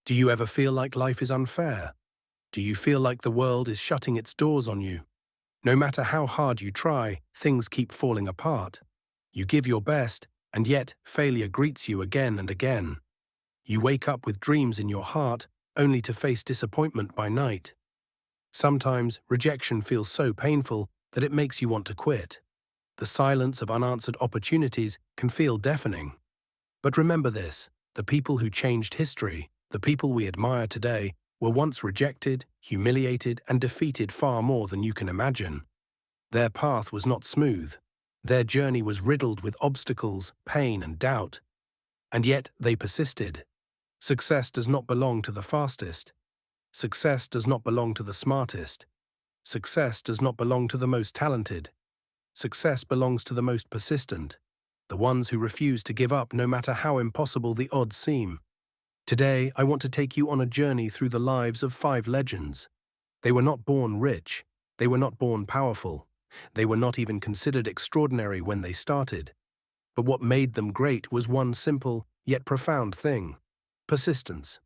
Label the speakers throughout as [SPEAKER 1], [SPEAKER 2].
[SPEAKER 1] Do you ever feel like life is unfair? Do you feel like the world is shutting its doors on you? No matter how hard you try, things keep falling apart. You give your best, and yet failure greets you again and again. You wake up with dreams in your heart, only to face disappointment by night. Sometimes rejection feels so painful that it makes you want to quit. The silence of unanswered opportunities can feel deafening. But remember this, the people who changed history, the people we admire today, were once rejected, humiliated, and defeated far more than you can imagine. Their path was not smooth. Their journey was riddled with obstacles, pain, and doubt. And yet they persisted. Success does not belong to the fastest. Success does not belong to the smartest. Success does not belong to the most talented. Success belongs to the most persistent, the ones who refuse to give up no matter how impossible the odds seem. Today, I want to take you on a journey through the lives of 5 legends. They were not born rich. They were not born powerful. They were not even considered extraordinary when they started. But what made them great was one simple, yet profound thing: persistence.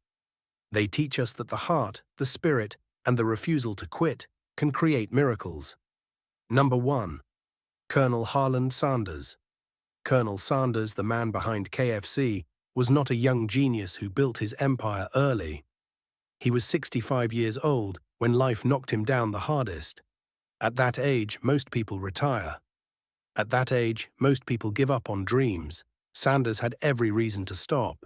[SPEAKER 1] They teach us that the heart, the spirit, and the refusal to quit can create miracles. Number 1. Colonel Harland Sanders. Colonel Sanders, the man behind KFC, was not a young genius who built his empire early. He was 65 years old when life knocked him down the hardest. At that age, most people retire. At that age, most people give up on dreams. Sanders had every reason to stop.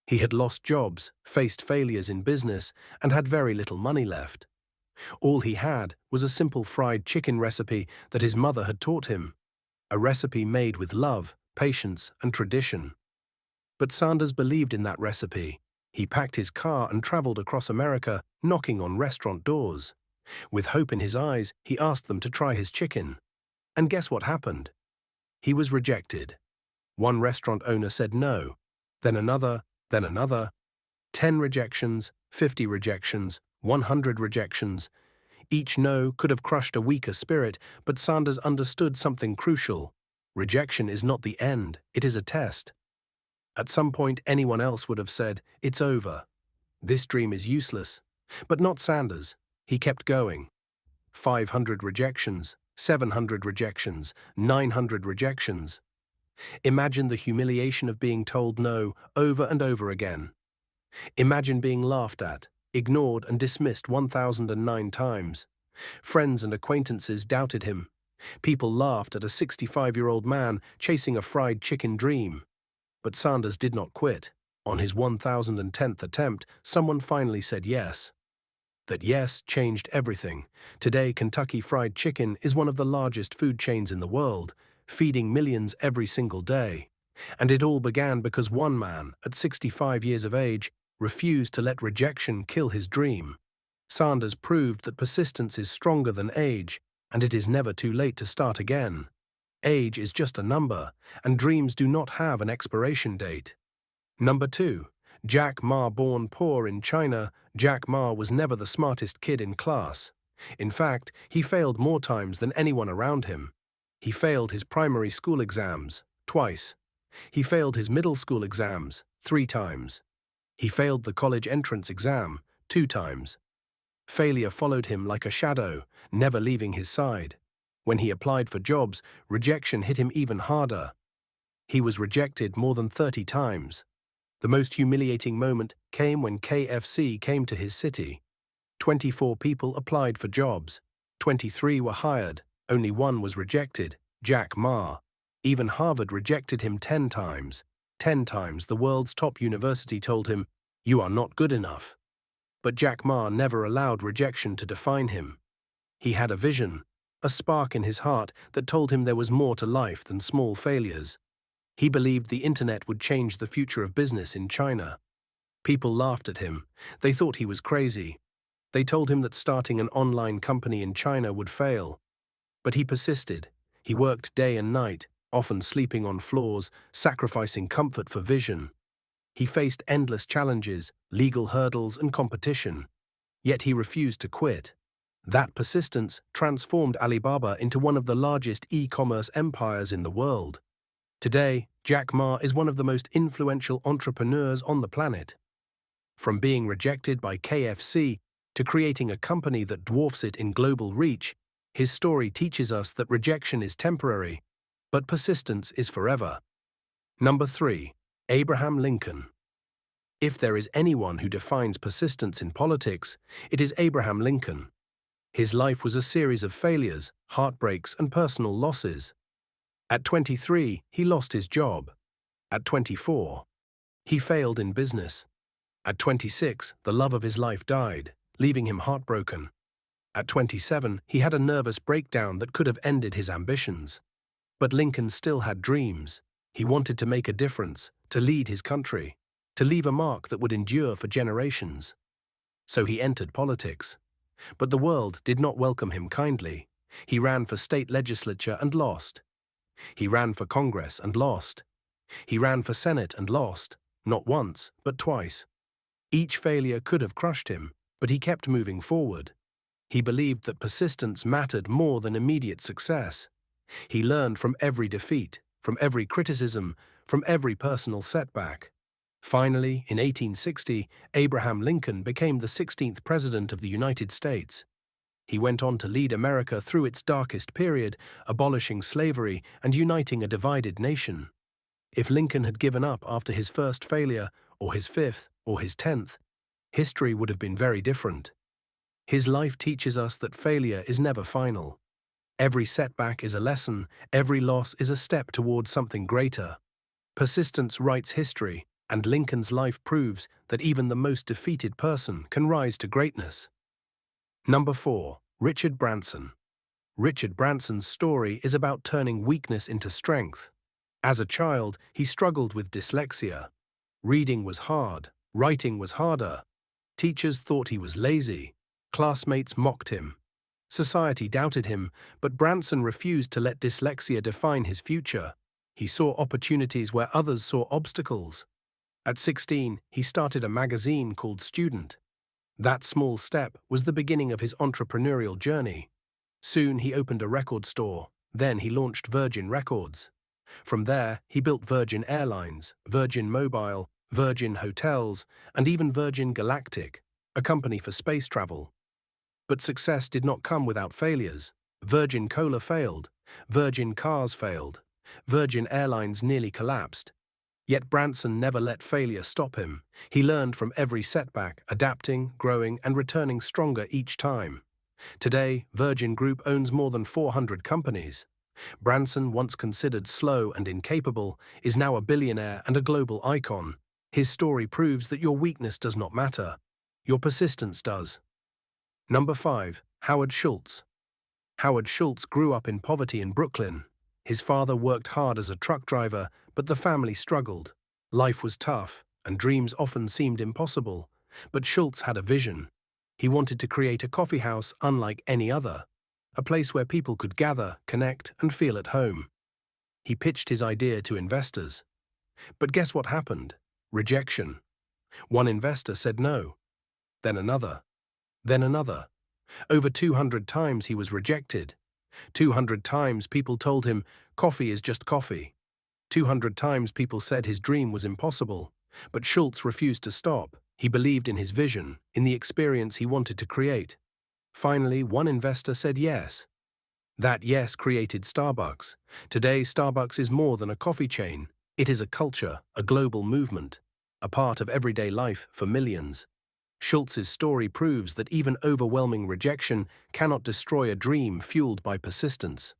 [SPEAKER 1] He had lost jobs, faced failures in business, and had very little money left. All he had was a simple fried chicken recipe that his mother had taught him, a recipe made with love, patience, and tradition. But Sanders believed in that recipe. He packed his car and traveled across America, knocking on restaurant doors. With hope in his eyes, he asked them to try his chicken. And guess what happened? He was rejected. One restaurant owner said no, then another, then another. 10 rejections, 50 rejections, 100 rejections. Each no could have crushed a weaker spirit, but Sanders understood something crucial. Rejection is not the end, it is a test. At some point, anyone else would have said, "It's over. This dream is useless." But not Sanders. He kept going. 500 rejections, 700 rejections, 900 rejections. Imagine the humiliation of being told no over and over again. Imagine being laughed at, ignored, and dismissed 1009 times. Friends and acquaintances doubted him. People laughed at a 65-year-old man chasing a fried chicken dream. But Sanders did not quit. On his 1010th attempt, someone finally said yes. That yes changed everything. Today, Kentucky Fried Chicken is one of the largest food chains in the world, feeding millions every single day. And it all began because one man, at 65 years of age, refused to let rejection kill his dream. Sanders proved that persistence is stronger than age, and it is never too late to start again. Age is just a number, and dreams do not have an expiration date. Number 2. Jack Ma. Born poor in China, Jack Ma was never the smartest kid in class. In fact, he failed more times than anyone around him. He failed his primary school exams, twice. He failed his middle school exams, 3 times. He failed the college entrance exam, 2 times. Failure followed him like a shadow, never leaving his side. When he applied for jobs, rejection hit him even harder. He was rejected more than 30 times. The most humiliating moment came when KFC came to his city. 24 people applied for jobs. 23 were hired. Only 1 was rejected, Jack Ma. Even Harvard rejected him 10 times. 10 times the world's top university told him, "You are not good enough." But Jack Ma never allowed rejection to define him. He had a vision, a spark in his heart that told him there was more to life than small failures. He believed the internet would change the future of business in China. People laughed at him. They thought he was crazy. They told him that starting an online company in China would fail. But he persisted. He worked day and night, often sleeping on floors, sacrificing comfort for vision. He faced endless challenges, legal hurdles, and competition. Yet he refused to quit. That persistence transformed Alibaba into one of the largest e-commerce empires in the world. Today, Jack Ma is one of the most influential entrepreneurs on the planet. From being rejected by KFC to creating a company that dwarfs it in global reach, his story teaches us that rejection is temporary, but persistence is forever. Number 3. Abraham Lincoln. If there is anyone who defines persistence in politics, it is Abraham Lincoln. His life was a series of failures, heartbreaks, and personal losses. At 23, he lost his job. At 24, he failed in business. At 26, the love of his life died, leaving him heartbroken. At 27, he had a nervous breakdown that could have ended his ambitions. But Lincoln still had dreams. He wanted to make a difference, to lead his country, to leave a mark that would endure for generations. So he entered politics. But the world did not welcome him kindly. He ran for state legislature and lost. He ran for Congress and lost. He ran for Senate and lost, not once, but twice. Each failure could have crushed him, but he kept moving forward. He believed that persistence mattered more than immediate success. He learned from every defeat, from every criticism, from every personal setback. Finally, in 1860, Abraham Lincoln became the 16th President of the United States. He went on to lead America through its darkest period, abolishing slavery and uniting a divided nation. If Lincoln had given up after his first failure, or his fifth, or his 10th, history would have been very different. His life teaches us that failure is never final. Every setback is a lesson, every loss is a step towards something greater. Persistence writes history, and Lincoln's life proves that even the most defeated person can rise to greatness. Number 4. Richard Branson. Richard Branson's story is about turning weakness into strength. As a child, he struggled with dyslexia. Reading was hard, writing was harder. Teachers thought he was lazy. Classmates mocked him. Society doubted him, but Branson refused to let dyslexia define his future. He saw opportunities where others saw obstacles. At 16, he started a magazine called Student. That small step was the beginning of his entrepreneurial journey. Soon he opened a record store, then he launched Virgin Records. From there, he built Virgin Airlines, Virgin Mobile, Virgin Hotels, and even Virgin Galactic, a company for space travel. But success did not come without failures. Virgin Cola failed, Virgin Cars failed, Virgin Airlines nearly collapsed. Yet Branson never let failure stop him. He learned from every setback, adapting, growing, and returning stronger each time. Today, Virgin Group owns more than 400 companies. Branson, once considered slow and incapable, is now a billionaire and a global icon. His story proves that your weakness does not matter. Your persistence does. Number 5. Howard Schultz. Howard Schultz grew up in poverty in Brooklyn. His father worked hard as a truck driver, but the family struggled. Life was tough, and dreams often seemed impossible. But Schultz had a vision. He wanted to create a coffee house unlike any other, a place where people could gather, connect, and feel at home. He pitched his idea to investors. But guess what happened? Rejection. One investor said no. Then another. Then another. Over 200 times he was rejected. 200 times people told him, coffee is just coffee. 200 times people said his dream was impossible. But Schultz refused to stop. He believed in his vision, in the experience he wanted to create. Finally, one investor said yes. That yes created Starbucks. Today, Starbucks is more than a coffee chain. It is a culture, a global movement, a part of everyday life for millions. Schultz's story proves that even overwhelming rejection cannot destroy a dream fueled by persistence.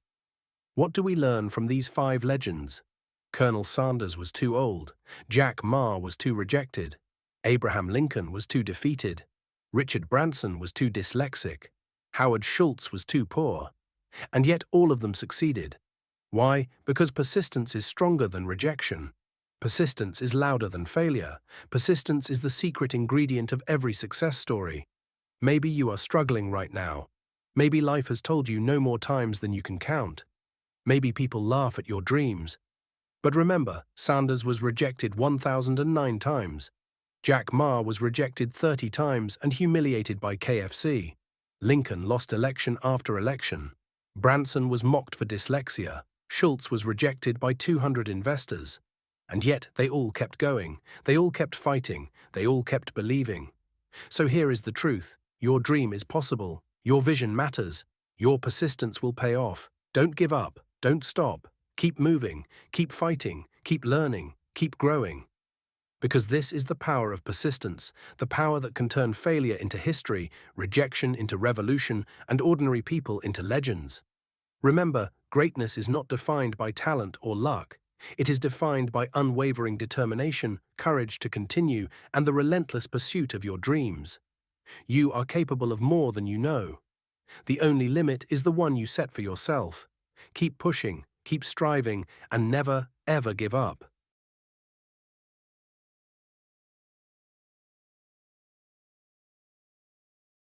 [SPEAKER 1] What do we learn from these 5 legends? Colonel Sanders was too old. Jack Ma was too rejected. Abraham Lincoln was too defeated. Richard Branson was too dyslexic. Howard Schultz was too poor. And yet all of them succeeded. Why? Because persistence is stronger than rejection. Persistence is louder than failure. Persistence is the secret ingredient of every success story. Maybe you are struggling right now. Maybe life has told you no more times than you can count. Maybe people laugh at your dreams. But remember, Sanders was rejected 1,009 times. Jack Ma was rejected 30 times and humiliated by KFC. Lincoln lost election after election. Branson was mocked for dyslexia. Schultz was rejected by 200 investors. And yet they all kept going, they all kept fighting, they all kept believing. So here is the truth. Your dream is possible. Your vision matters. Your persistence will pay off. Don't give up. Don't stop. Keep moving. Keep fighting. Keep learning. Keep growing. Because this is the power of persistence, the power that can turn failure into history, rejection into revolution, and ordinary people into legends. Remember, greatness is not defined by talent or luck. It is defined by unwavering determination, courage to continue, and the relentless pursuit of your dreams. You are capable of more than you know. The only limit is the one you set for yourself. Keep pushing, keep striving, and never, ever give up.